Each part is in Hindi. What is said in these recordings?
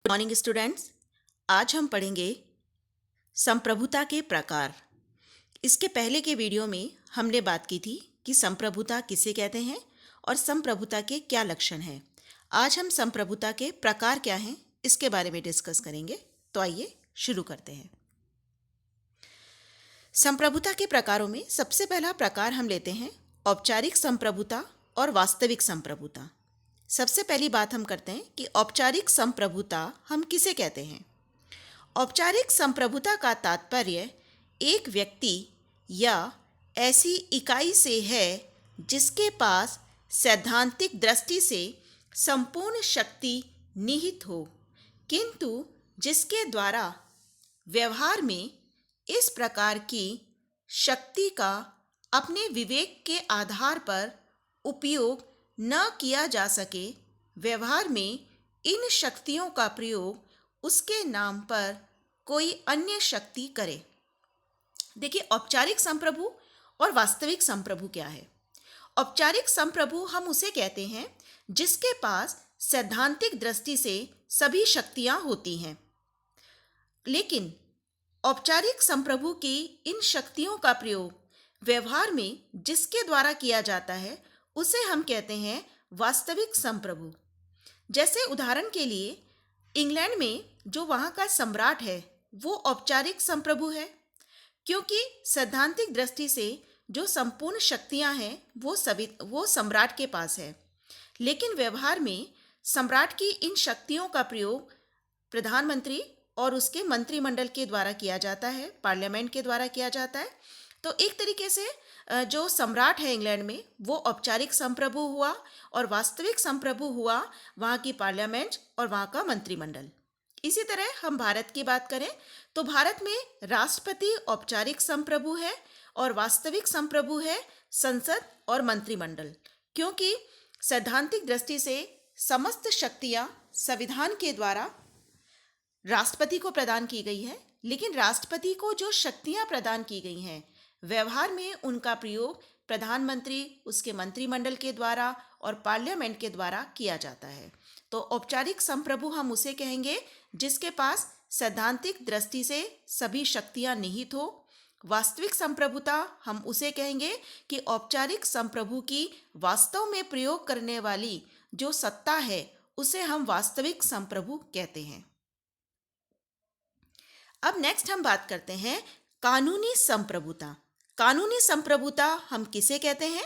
Morning students. आज हम पढ़ेंगे संप्रभुता के प्रकार। इसके पहले के वीडियो में हमने बात की थी कि संप्रभुता किसे कहते हैं और संप्रभुता के क्या लक्षण हैं। आज हम संप्रभुता के प्रकार क्या हैं इसके बारे में डिस्कस करेंगे। तो आइए शुरू करते हैं। संप्रभुता के प्रकारों में सबसे पहला प्रकार हम लेते हैं औपचारिक संप्रभुता और वास्तविक संप्रभुता। सबसे पहली बात हम करते हैं कि औपचारिक संप्रभुता हम किसे कहते हैं। औपचारिक संप्रभुता का तात्पर्य एक व्यक्ति या ऐसी इकाई से है जिसके पास सैद्धांतिक दृष्टि से संपूर्ण शक्ति निहित हो, किंतु जिसके द्वारा व्यवहार में इस प्रकार की शक्ति का अपने विवेक के आधार पर उपयोग न किया जा सके। व्यवहार में इन शक्तियों का प्रयोग उसके नाम पर कोई अन्य शक्ति करे। देखिए, औपचारिक संप्रभु और वास्तविक संप्रभु क्या है। औपचारिक संप्रभु हम उसे कहते हैं जिसके पास सैद्धांतिक दृष्टि से सभी शक्तियां होती हैं, लेकिन औपचारिक संप्रभु की इन शक्तियों का प्रयोग व्यवहार में जिसके द्वारा किया जाता है उसे हम कहते हैं वास्तविक संप्रभु। जैसे उदाहरण के लिए, इंग्लैंड में जो वहाँ का सम्राट है वो औपचारिक संप्रभु है, क्योंकि सैद्धांतिक दृष्टि से जो संपूर्ण शक्तियाँ हैं वो सम्राट के पास है, लेकिन व्यवहार में सम्राट की इन शक्तियों का प्रयोग प्रधानमंत्री और उसके मंत्रिमंडल के द्वारा किया जाता है, पार्लियामेंट के द्वारा किया जाता है। तो एक तरीके से जो सम्राट है इंग्लैंड में वो औपचारिक संप्रभु हुआ, और वास्तविक संप्रभु हुआ वहाँ की पार्लियामेंट और वहाँ का मंत्रिमंडल। इसी तरह हम भारत की बात करें तो भारत में राष्ट्रपति औपचारिक संप्रभु है और वास्तविक संप्रभु है संसद और मंत्रिमंडल, क्योंकि सैद्धांतिक दृष्टि से समस्त शक्तियाँ संविधान के द्वारा राष्ट्रपति को प्रदान की गई है, लेकिन राष्ट्रपति को जो शक्तियां प्रदान की गई हैं व्यवहार में उनका प्रयोग प्रधानमंत्री, उसके मंत्रिमंडल के द्वारा और पार्लियामेंट के द्वारा किया जाता है। तो औपचारिक संप्रभु हम उसे कहेंगे जिसके पास सैद्धांतिक दृष्टि से सभी शक्तियां निहित हो। वास्तविक संप्रभुता हम उसे कहेंगे कि औपचारिक संप्रभु की वास्तव में प्रयोग करने वाली जो सत्ता है उसे हम वास्तविक संप्रभु कहते हैं। अब नेक्स्ट हम बात करते हैं कानूनी संप्रभुता। कानूनी संप्रभुता हम किसे कहते हैं।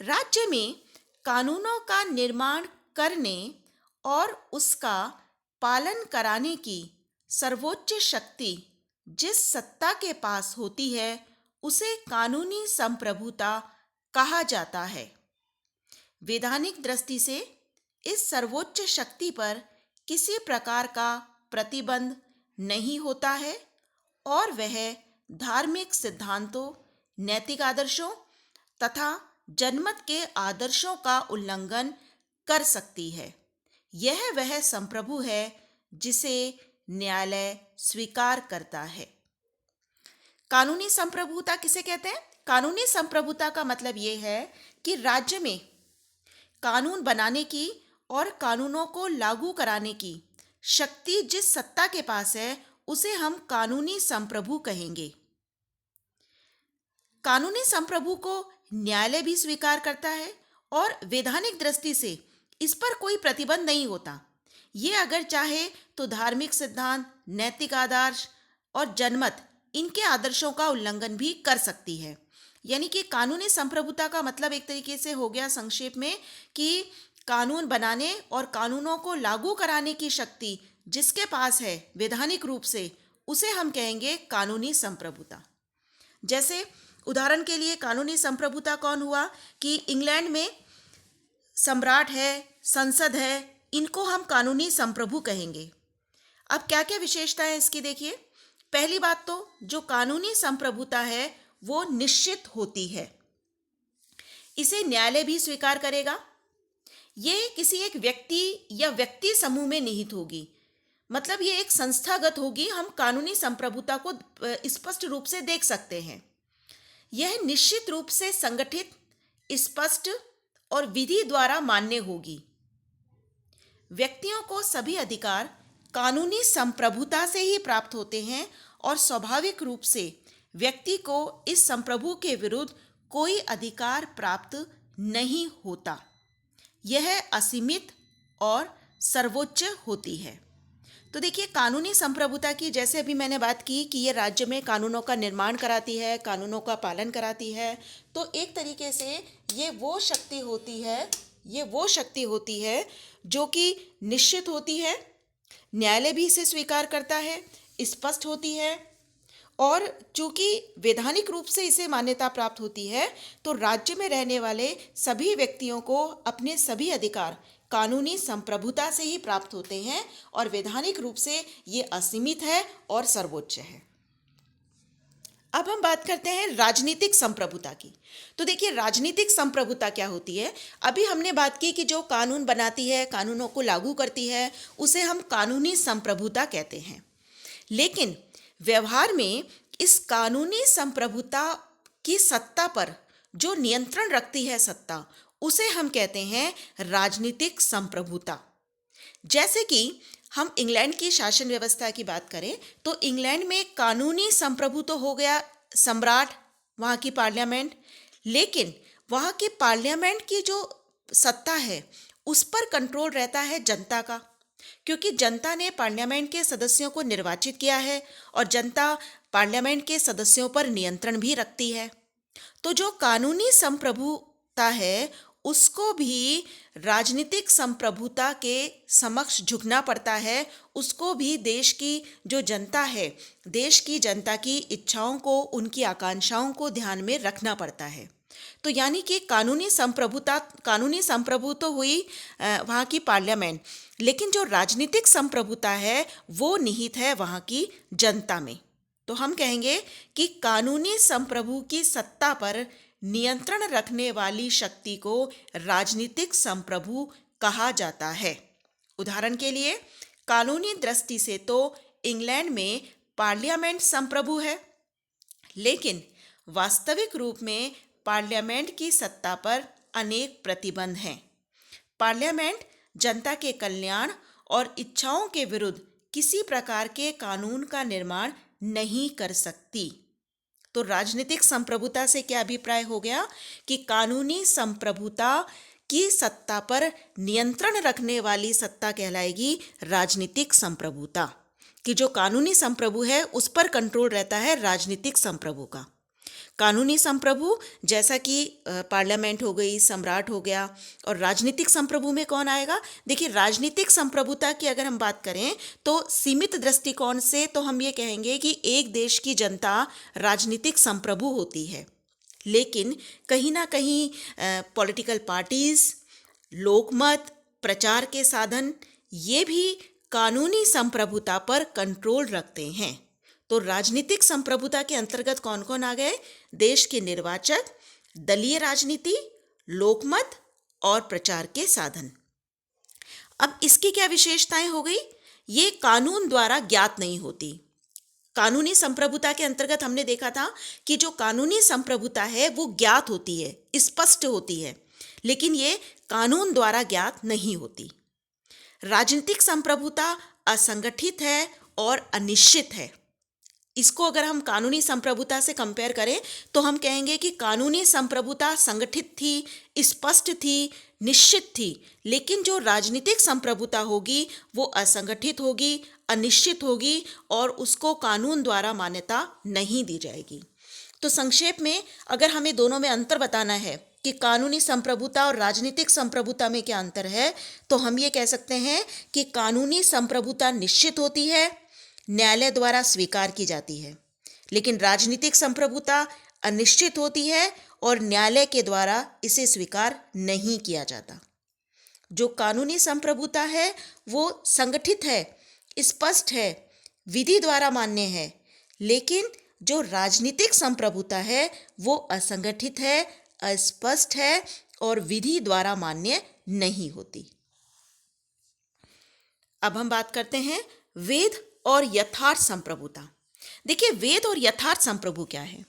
राज्य में कानूनों का निर्माण करने और उसका पालन कराने की सर्वोच्च शक्ति जिस सत्ता के पास होती है उसे कानूनी संप्रभुता कहा जाता है। वैधानिक दृष्टि से इस सर्वोच्च शक्ति पर किसी प्रकार का प्रतिबंध नहीं होता है और वह धार्मिक सिद्धांतों, नैतिक आदर्शों तथा जनमत के आदर्शों का उल्लंघन कर सकती है। यह वह संप्रभु है जिसे न्यायालय स्वीकार करता है। कानूनी संप्रभुता किसे कहते हैं। कानूनी संप्रभुता का मतलब यह है कि राज्य में कानून बनाने की और कानूनों को लागू कराने की शक्ति जिस सत्ता के पास है उसे हम कानूनी संप्रभु कहेंगे। कानूनी संप्रभु को न्यायालय भी स्वीकार करता है और वैधानिक दृष्टि से इस पर कोई प्रतिबंध नहीं होता। ये अगर चाहे तो धार्मिक सिद्धांत, नैतिक आदर्श और जनमत इनके आदर्शों का उल्लंघन भी कर सकती है। यानी कि कानूनी संप्रभुता का मतलब एक तरीके से हो गया संक्षेप में कि कानून बनाने और कानूनों को लागू कराने की शक्ति जिसके पास है वैधानिक रूप से उसे हम कहेंगे कानूनी संप्रभुता। जैसे उदाहरण के लिए कानूनी संप्रभुता कौन हुआ कि इंग्लैंड में सम्राट है, संसद है, इनको हम कानूनी संप्रभु कहेंगे। अब क्या क्या विशेषताएं इसकी देखिए। पहली बात तो जो कानूनी संप्रभुता है वो निश्चित होती है, इसे न्यायालय भी स्वीकार करेगा। ये किसी एक व्यक्ति या व्यक्ति समूह में निहित होगी, मतलब ये एक संस्थागत होगी। हम कानूनी संप्रभुता को स्पष्ट रूप से देख सकते हैं। यह निश्चित रूप से संगठित, स्पष्ट और विधि द्वारा मान्य होगी। व्यक्तियों को सभी अधिकार कानूनी संप्रभुता से ही प्राप्त होते हैं और स्वाभाविक रूप से व्यक्ति को इस संप्रभु के विरुद्ध कोई अधिकार प्राप्त नहीं होता। यह असीमित और सर्वोच्च होती है। तो देखिए, कानूनी संप्रभुता की जैसे अभी मैंने बात की कि ये राज्य में कानूनों का निर्माण कराती है, कानूनों का पालन कराती है। तो एक तरीके से ये वो शक्ति होती है जो कि निश्चित होती है, न्यायालय भी इसे स्वीकार करता है, स्पष्ट होती है, और चूंकि वैधानिक रूप से इसे मान्यता प्राप्त होती है तो राज्य में रहने वाले सभी व्यक्तियों को अपने सभी अधिकार कानूनी संप्रभुता से ही प्राप्त होते हैं और वैधानिक रूप से ये असीमित है और सर्वोच्च है। अब हम बात करते हैं राजनीतिक संप्रभुता की। तो देखिए, राजनीतिक संप्रभुता क्या होती है। अभी हमने बात की कि जो कानून बनाती है, कानूनों को लागू करती है, उसे हम कानूनी संप्रभुता कहते हैं। लेकिन व्यवहार में इस कानूनी संप्रभुता की सत्ता पर जो नियंत्रण रखती है सत्ता, उसे हम कहते हैं राजनीतिक संप्रभुता। जैसे कि हम इंग्लैंड की शासन व्यवस्था की बात करें तो इंग्लैंड में कानूनी संप्रभु तो हो गया सम्राट, वहाँ की पार्लियामेंट, लेकिन वहाँ की पार्लियामेंट की जो सत्ता है उस पर कंट्रोल रहता है जनता का, क्योंकि जनता ने पार्लियामेंट के सदस्यों को निर्वाचित किया है और जनता पार्लियामेंट के सदस्यों पर नियंत्रण भी रखती है। तो जो कानूनी संप्रभुता है उसको भी राजनीतिक संप्रभुता के समक्ष झुकना पड़ता है। उसको भी देश की जो जनता है, देश की जनता की इच्छाओं को, उनकी आकांक्षाओं को ध्यान में रखना पड़ता है। तो यानी कि कानूनी संप्रभु तो हुई वहाँ की पार्लियामेंट, लेकिन जो राजनीतिक संप्रभुता है वो निहित है वहाँ की जनता में। तो हम कहेंगे कि कानूनी संप्रभु की सत्ता पर नियंत्रण रखने वाली शक्ति को राजनीतिक संप्रभु कहा जाता है। उदाहरण के लिए, कानूनी दृष्टि से तो इंग्लैंड में पार्लियामेंट संप्रभु है, लेकिन वास्तविक रूप में पार्लियामेंट की सत्ता पर अनेक प्रतिबंध हैं। पार्लियामेंट जनता के कल्याण और इच्छाओं के विरुद्ध किसी प्रकार के कानून का निर्माण नहीं कर सकती। तो राजनीतिक संप्रभुता से क्या अभिप्राय हो गया कि कानूनी संप्रभुता की सत्ता पर नियंत्रण रखने वाली सत्ता कहलाएगी राजनीतिक संप्रभुता, कि जो कानूनी संप्रभु है उस पर कंट्रोल रहता है राजनीतिक संप्रभु का। कानूनी संप्रभु जैसा कि पार्लियामेंट हो गई, सम्राट हो गया, और राजनीतिक संप्रभु में कौन आएगा। देखिए, राजनीतिक संप्रभुता की अगर हम बात करें तो सीमित दृष्टिकोण से तो हम ये कहेंगे कि एक देश की जनता राजनीतिक संप्रभु होती है, लेकिन कहीं ना कहीं पॉलिटिकल पार्टीज, लोकमत, प्रचार के साधन, ये भी कानूनी संप्रभुता पर कंट्रोल रखते हैं। तो राजनीतिक संप्रभुता के अंतर्गत कौन कौन आ गए। देश के निर्वाचक, दलीय राजनीति, लोकमत और प्रचार के साधन। अब इसकी क्या विशेषताएं हो गई। ये कानून द्वारा ज्ञात नहीं होती। कानूनी संप्रभुता के अंतर्गत हमने देखा था कि जो कानूनी संप्रभुता है वो ज्ञात होती है, स्पष्ट होती है, लेकिन ये कानून द्वारा ज्ञात नहीं होती। राजनीतिक संप्रभुता असंगठित है और अनिश्चित है। इसको अगर हम कानूनी संप्रभुता से कंपेयर करें तो हम कहेंगे कि कानूनी संप्रभुता संगठित थी, स्पष्ट थी, निश्चित थी, लेकिन जो राजनीतिक संप्रभुता होगी वो असंगठित होगी, अनिश्चित होगी और उसको कानून द्वारा मान्यता नहीं दी जाएगी। तो संक्षेप में अगर हमें दोनों में अंतर बताना है कि कानूनी संप्रभुता और राजनीतिक संप्रभुता में क्या अंतर है, तो हम ये कह सकते हैं कि कानूनी संप्रभुता निश्चित होती है, न्यायालय द्वारा स्वीकार की जाती है, लेकिन राजनीतिक संप्रभुता अनिश्चित होती है और न्यायालय के द्वारा इसे स्वीकार नहीं किया जाता। जो कानूनी संप्रभुता है वो संगठित है, स्पष्ट है, विधि द्वारा मान्य है, लेकिन जो राजनीतिक संप्रभुता है वो असंगठित है, अस्पष्ट है और विधि द्वारा मान्य नहीं होती। अब हम बात करते हैं वेद और यथार्थ संप्रभुता। देखिए, वेद और यथार्थ संप्रभु क्या है।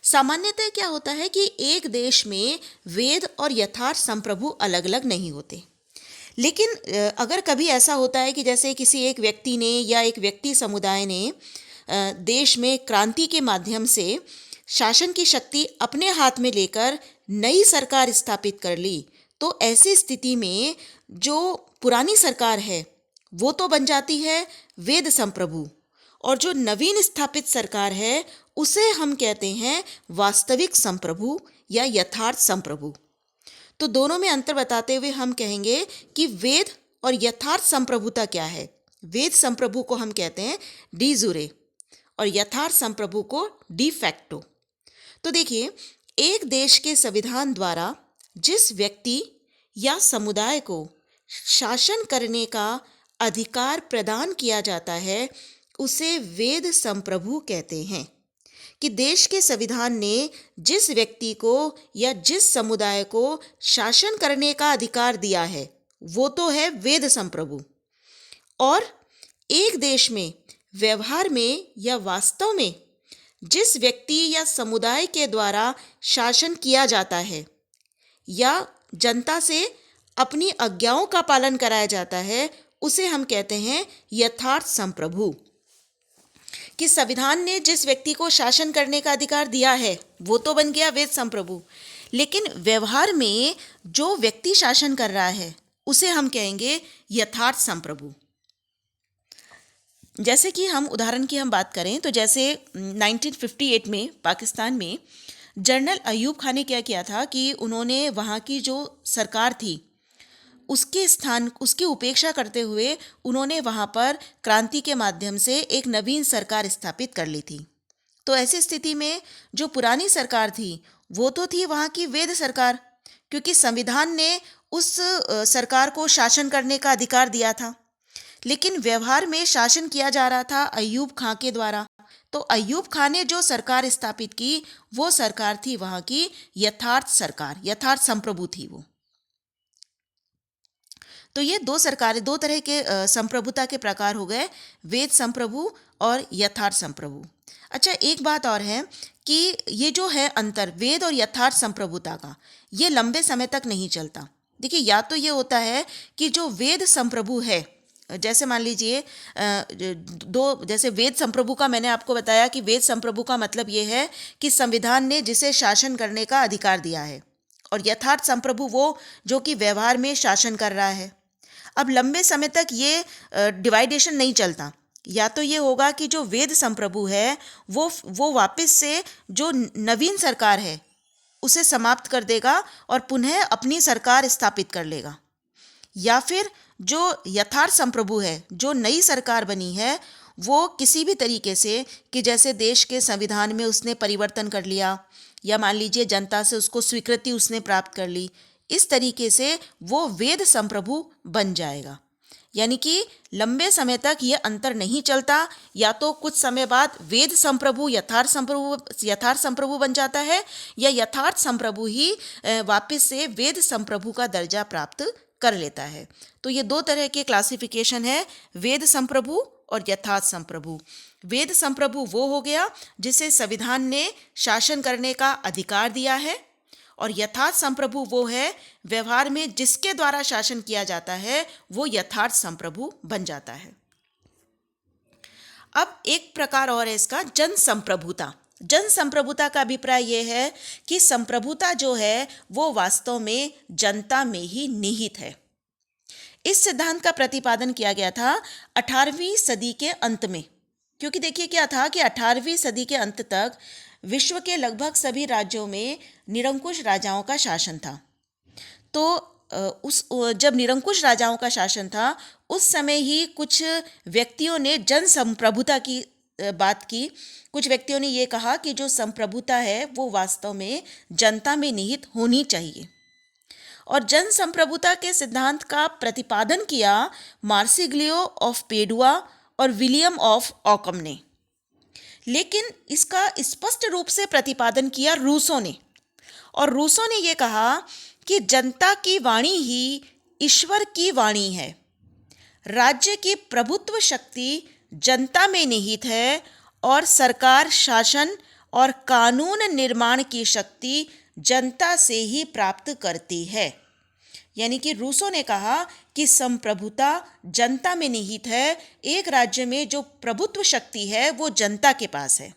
सामान्यतः क्या होता है कि एक देश में वेद और यथार्थ संप्रभु अलग अलग नहीं होते, लेकिन अगर कभी ऐसा होता है कि जैसे किसी एक व्यक्ति ने या एक व्यक्ति समुदाय ने देश में क्रांति के माध्यम से शासन की शक्ति अपने हाथ में लेकर नई सरकार स्थापित कर ली, तो ऐसी स्थिति में जो पुरानी सरकार है वो तो बन जाती है वेद संप्रभु, और जो नवीन स्थापित सरकार है उसे हम कहते हैं वास्तविक संप्रभु या यथार्थ संप्रभु। तो दोनों में अंतर बताते हुए हम कहेंगे कि वेद और यथार्थ संप्रभुता क्या है। वेद संप्रभु को हम कहते हैं डी जुरे और यथार्थ संप्रभु को डी फैक्टो। तो देखिए, एक देश के संविधान द्वारा जिस व्यक्ति या समुदाय को शासन करने का अधिकार प्रदान किया जाता है उसे वेद संप्रभु कहते हैं। कि देश के संविधान ने जिस व्यक्ति को या जिस समुदाय को शासन करने का अधिकार दिया है वो तो है वेद संप्रभु, और एक देश में व्यवहार में या वास्तव में जिस व्यक्ति या समुदाय के द्वारा शासन किया जाता है या जनता से अपनी आज्ञाओं का पालन कराया जाता है उसे हम कहते हैं यथार्थ संप्रभु। कि संविधान ने जिस व्यक्ति को शासन करने का अधिकार दिया है वो तो बन गया वेद संप्रभु, लेकिन व्यवहार में जो व्यक्ति शासन कर रहा है उसे हम कहेंगे यथार्थ संप्रभु। जैसे कि हम उदाहरण की हम बात करें तो जैसे 1958 में पाकिस्तान में जनरल अयूब खान ने क्या किया था कि उन्होंने वहाँ की जो सरकार थी उसकी उपेक्षा करते हुए उन्होंने वहाँ पर क्रांति के माध्यम से एक नवीन सरकार स्थापित कर ली थी। तो ऐसी स्थिति में जो पुरानी सरकार थी वो तो थी वहाँ की वेद सरकार, क्योंकि संविधान ने उस सरकार को शासन करने का अधिकार दिया था, लेकिन व्यवहार में शासन किया जा रहा था अयूब खां के द्वारा। तो अयूब खां ने जो सरकार स्थापित की वो सरकार थी वहाँ की यथार्थ सरकार, यथार्थ संप्रभु थी वो। तो ये दो तरह के संप्रभुता के प्रकार हो गए, वेद संप्रभु और यथार्थ संप्रभु। अच्छा, एक बात और है कि ये जो है अंतर वेद और यथार्थ संप्रभुता का, ये लंबे समय तक नहीं चलता। देखिए, या तो ये होता है कि जो वेद संप्रभु है, जैसे मान लीजिए जैसे वेद संप्रभु का मैंने आपको बताया कि वेद संप्रभु का मतलब ये है कि संविधान ने जिसे शासन करने का अधिकार दिया है, और यथार्थ संप्रभु वो जो कि व्यवहार में शासन कर रहा है। अब लंबे समय तक ये डिवाइडेशन नहीं चलता। या तो ये होगा कि जो वेद संप्रभु है वो वापस से जो नवीन सरकार है उसे समाप्त कर देगा और पुनः अपनी सरकार स्थापित कर लेगा, या फिर जो यथार्थ संप्रभु है, जो नई सरकार बनी है, वो किसी भी तरीके से कि जैसे देश के संविधान में उसने परिवर्तन कर लिया या मान लीजिए जनता से उसको स्वीकृति उसने प्राप्त कर ली, इस तरीके से वो वेद संप्रभु बन जाएगा। यानी कि लंबे समय तक ये अंतर नहीं चलता, या तो कुछ समय बाद वेद संप्रभु यथार्थ संप्रभु बन जाता है, या यथार्थ संप्रभु ही वापस से वेद संप्रभु का दर्जा प्राप्त कर लेता है। तो ये दो तरह के क्लासिफिकेशन है, वेद संप्रभु और यथार्थ संप्रभु। वेद संप्रभु वो हो गया जिसे संविधान ने शासन करने का अधिकार दिया है, और यथार्थ संप्रभु वो है व्यवहार में जिसके द्वारा शासन किया जाता है, वो यथार्थ संप्रभु बन जाता है। अब एक प्रकार और है इसका, जन संप्रभुता। जन संप्रभुता का अभिप्राय यह है कि संप्रभुता जो है वो वास्तव में जनता में ही निहित है। इस सिद्धांत का प्रतिपादन किया गया था 18वीं सदी के अंत में, क्योंकि देखिए क्या था कि 18वीं सदी के अंत तक विश्व के लगभग सभी राज्यों में निरंकुश राजाओं का शासन था। तो जब निरंकुश राजाओं का शासन था उस समय ही कुछ व्यक्तियों ने जन संप्रभुता की बात की। कुछ व्यक्तियों ने ये कहा कि जो संप्रभुता है वो वास्तव में जनता में निहित होनी चाहिए, और जन संप्रभुता के सिद्धांत का प्रतिपादन किया मार्सिग्लियो ऑफ पेडुआ और विलियम ऑफ ऑकम ने। लेकिन इसका स्पष्ट रूप से प्रतिपादन किया रूसो ने, और रूसो ने यह कहा कि जनता की वाणी ही ईश्वर की वाणी है, राज्य की प्रभुत्व शक्ति जनता में निहित है, और सरकार शासन और कानून निर्माण की शक्ति जनता से ही प्राप्त करती है। यानी कि रूसो ने कहा कि संप्रभुता जनता में निहित है। एक राज्य में जो प्रभुत्व शक्ति है वो जनता के पास है।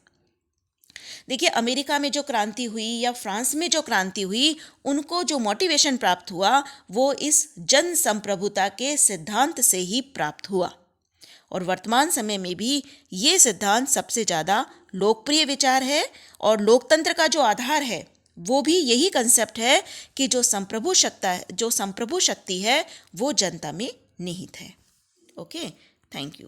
देखिए, अमेरिका में जो क्रांति हुई या फ्रांस में जो क्रांति हुई, उनको जो मोटिवेशन प्राप्त हुआ वो इस जन संप्रभुता के सिद्धांत से ही प्राप्त हुआ। और वर्तमान समय में भी ये सिद्धांत सबसे ज़्यादा लोकप्रिय विचार है और लोकतंत्र का जो आधार है वो भी यही कंसेप्ट है कि जो संप्रभु शक्ति है वो जनता में निहित है। Okay, thank you.